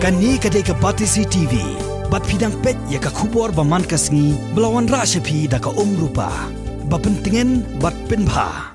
Kani kadai ke Parti CTV, bat pidang pet ya ka kubor baman kasngi, belawan rasyapi da ka rupa. Bapentingan bat penbha.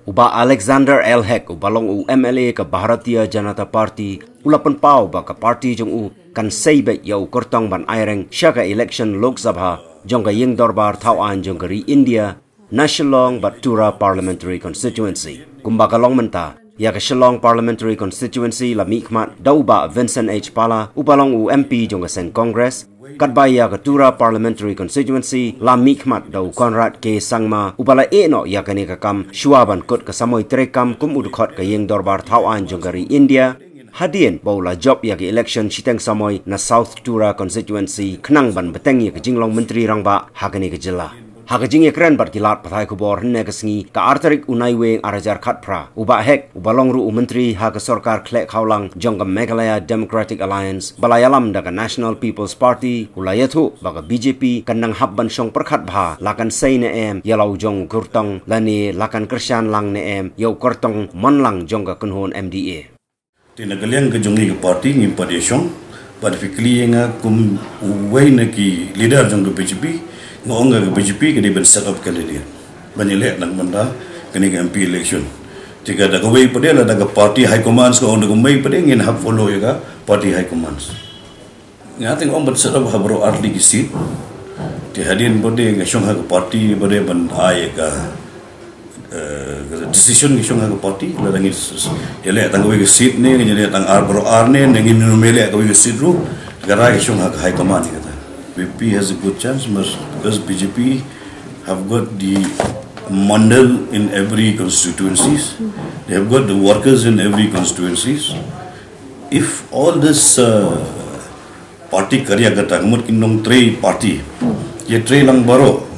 Uba Alexander Elhek ubalong u MLA ke Bharatiya Janata Party ulapan pau ba ka party jong u kan seibet ya u kortong ban aireng syaka election Lok Sabha jong ka ying dorbar Tauan jong kari India National Batura Parliamentary Constituency. Kumba kalong menta ya ka Shillong Parliamentary Constituency la mikmat dauba Vincent H. Pala ubalong u MP jong ka Sen Congress Kadbay ya Tura Parliamentary Constituency la mikmat dau Conrad K. Sangma ubala eno ya kani kakam shuaban kot ka samoy trekam kum udkhot ka yeng dorbar Tauan jongari India hadien baula job ya ki election siteng samoy na South Tura Constituency khnang ban beteng ya ka jinglong menteri rangba hakani ka jilla Hakajing ekran bat kilat pathai kubor henne kasngi ka artarik unai weng arajar khatpra uba hek ubalong ru menteri ha ka sarkar khlek khawlang jongka Meghalaya Democratic Alliance balayalam da ka National People's Party ulayathu ba ka BJP kanang habban song perkhat bha lakan sei ne em yalau jong kurtong lani lakan kersyan lang ne em yau kurtong manlang jongka kunhon MDA tinagaliang ka jongi ka party ngim padesong bad fikli nga kum uway na ki leader jong ka BJP ngong ke BJP ke dia set up candidate banyak nak benda kini ke MP election jika ada kawai pada lah ada party high commands ko on kawai pada ingin hak follow ya ka party high commands ngati ngong ber set up habro arli ki seat di hadin pada ngasong hak party pada ban ai ka decision ngasong hak party la dangi ele tang kawai ki seat ni jadi tang arbro arne ngin nomele kawai ki seat ru gara ngasong hak high command kata BP has a good chance because BJP have got the mandal in every constituencies. They have got the workers in every constituencies. If all this party karya kata kemudian kinong three party, ye three lang baro,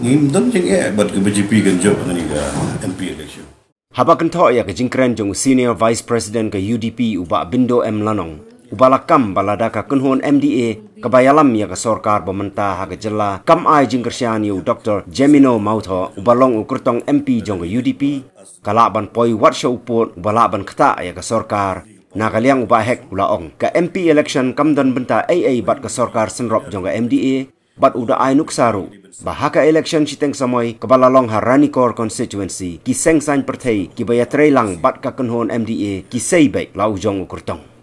ngim dam jeng but ke BJP kan job ngani ka MP election. Habakan tho ya ke jingkren jong senior vice president ke UDP uba Bindo M Lanong. Ubalakam balada ka kunhon MDA kabayalam ya ka sarkar pementa ha ka jella kam ai jingkersyan yu Dr. Jemino Mautho ubalong ukurtong MP jong ka UDP kalaban poi wat show pot ubalaban khata ya ka sarkar nakaliang ubahek ulaong ka MP election kamdan benta AA bat ka sarkar senrop jong ka MDA bat uda ai nuksaru bahaka election siteng samoy kabalalong Haranikor constituency ki sengsan perthei ki bayatre lang bat ka kunhon MDA ki seibek lau jong ukurtong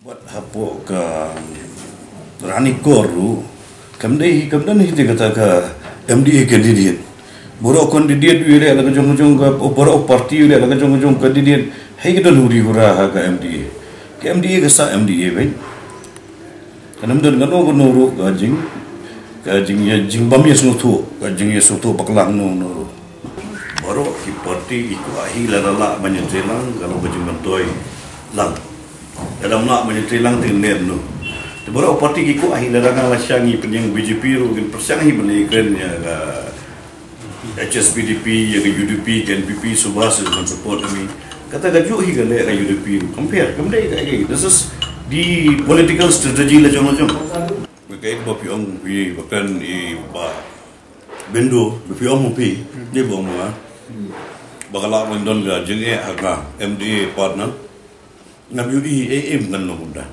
Buat hapo ka Haranikor ru kamdai ni dia kata ka MDA candidate boro candidate wile la jong ka boro party wile la jong candidate hai kita luri hura ha ka MDA ka sa MDA ben kanam don ngano ru ka jing ya jing bam ya sutu ka jing ya sutu paklang no boro ki party iku ahi la banyak jelang kalau bajing mentoi lang dalam nak menyetelang dengan no. Tebara parti kiku ahi larangan lasyangi penyang BJP ru gen persyangi benaikan ya HSPDP ya UDP KNPP subhas dengan support kami. Kata gaju hi gale ka UDP compare kamdai ka ai. This is the political strategy la jong-jong. Bekai ba piong wi bakan I ba bendo piong mo pi dia bong ma. Bakala mendon ga jenge aga MDA partner ngam yudi AM kan no muda